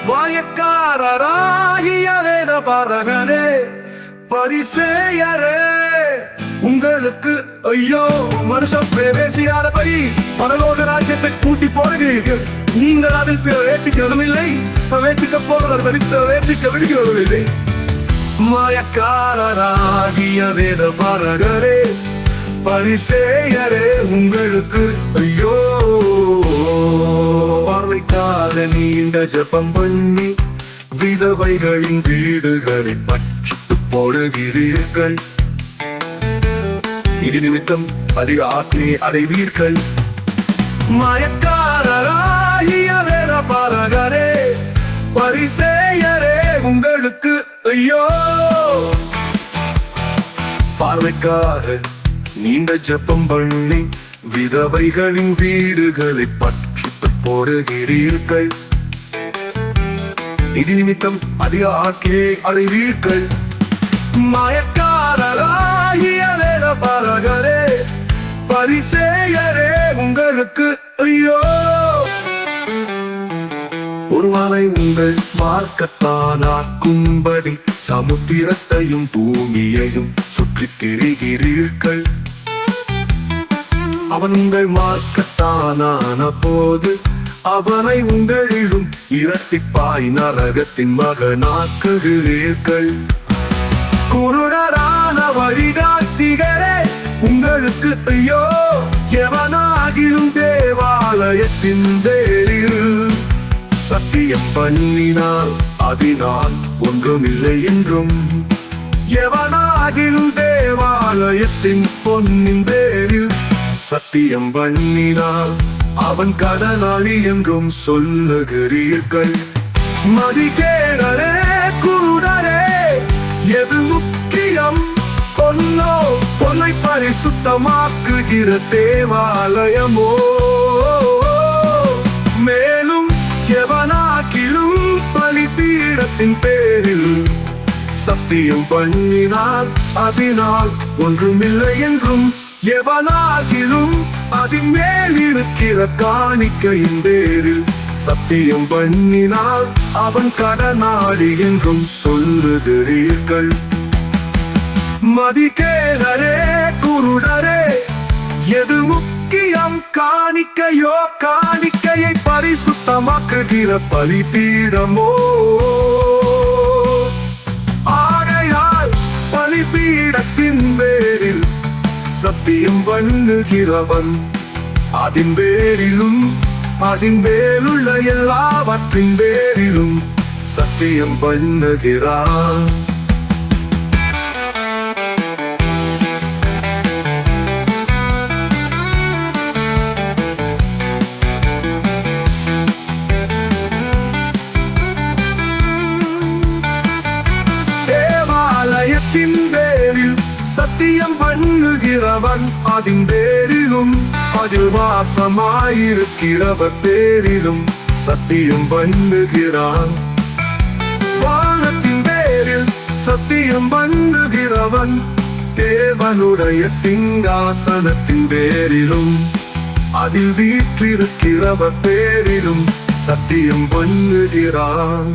மாயக்காரராகிய வேத பாரகரே, பரிசேயரே, உங்களுக்கு ஐயோ! மனுஷன் பிரவேசியாதபடி பரலோக ராஜ்யத்தை கூட்டி போடுகிறீர்கள். நீங்கள் அதில் பிரவேசிக்கிறதும் இல்லை, பிரவேசிக்க போகிறவர்கள் பிரவேசிக்க விடுகிறதும் இல்லை. மாயக்காரராகிய வேத பாரகரே, பரிசேயரே, உங்களுக்கு ஐயோ! பார்வைக்காக நீண்ட ஜெபம் பண்ணி விதவைகளின் வீடுகளை பற்றித்து போடுகிறீர்கள். இது நிமித்தம் அதிக ஆத்மீய அடைவீர்கள். மாயக்காரராகிய வேத பாரகரே, பரிசேயரே, உங்களுக்கு ஐயோ! பார்வைக்காக நீண்ட ஜெபம் பண்ணி விதவைகளின் வீடுகளை பற்றித்து போடுகிறீர்கள். இது நிமித்தம் அதிக ஆட்சியை அடைவீர்கள். மாயக்காரராகிய வேத பாரகரே, பரிசேயரே, உங்களுக்கு ஐயோ! ஒருவனை உங்கள் மார்க்கத்தானாக்கும்படி சமுத்திரத்தையும் பூமியையும் சுற்றித் திரிகிறீர்கள். அவன் உங்கள் மார்க்கத்தானான போது அவனை உங்களிலும் இரட்டிப்பாய் நரகத்தின் மகனாக்குகிறீர்கள். குருடரான வழிகாட்டிகளே, உங்களுக்கு ஐயோ! எவனாகிலும் தேவாலயத்தின் பேரில் சத்தியம் பண்ணினால் அதனால் ஒன்றுமில்லை என்றும், எவனாகிலும் தேவாலயத்தின் பொன்னின் பேரில் சத்தியம் பண்ணினால் அவன் கடனாளி என்றும் சொல்லுகிறீர்கள். மதிகேடரே, குருடரே, எது முக்கியம்? பொன்னோ, பொன்னை பரிசுத்தமாக்குகிற தேவாலயமோ? மேலும் எவனாகிலும் பலிபீடத்தின் பேரில் சத்தியம் பண்ணினால் அதனால் ஒன்றுமில்லை என்றும், எவனாகிலும் அதின் மேல் இருக்கிற காணிக்கையின் பேரில் சத்தியம் பண்ணினால் அவன் கடனாளி என்றும் சொல்லுகிறீர்கள். மதிகேடரே, குருடரே, எது முக்கியம்? காணிக்கையோ, காணிக்கையை பரிசுத்தமாக்குகிற பலிபீடமோ? ஆகையால் பலிபீடத்தின் பேரில் சத்தியம் பண்ணுகிறவன் அதின் பேரிலும் அதின் மேலுள்ள எல்லாவற்றின் பேரிலும் சத்தியம் பண்ணுகிறான். தேவாலயத்தின் பேரில் சத்தியம் பண்ணுகிறவன் அதின் பேரிலும் அதில் வாசமாயிருக்கிறவர் பேரிலும் சத்தியம் பண்ணுகிறான். வானத்தின் பேரில் சத்தியம் பண்ணுகிறவன் தேவனுடைய சிங்காசனத்தின் பேரிலும் அதில் வீற்றிருக்கிறவர் பேரிலும் சத்தியம் பண்ணுகிறான்.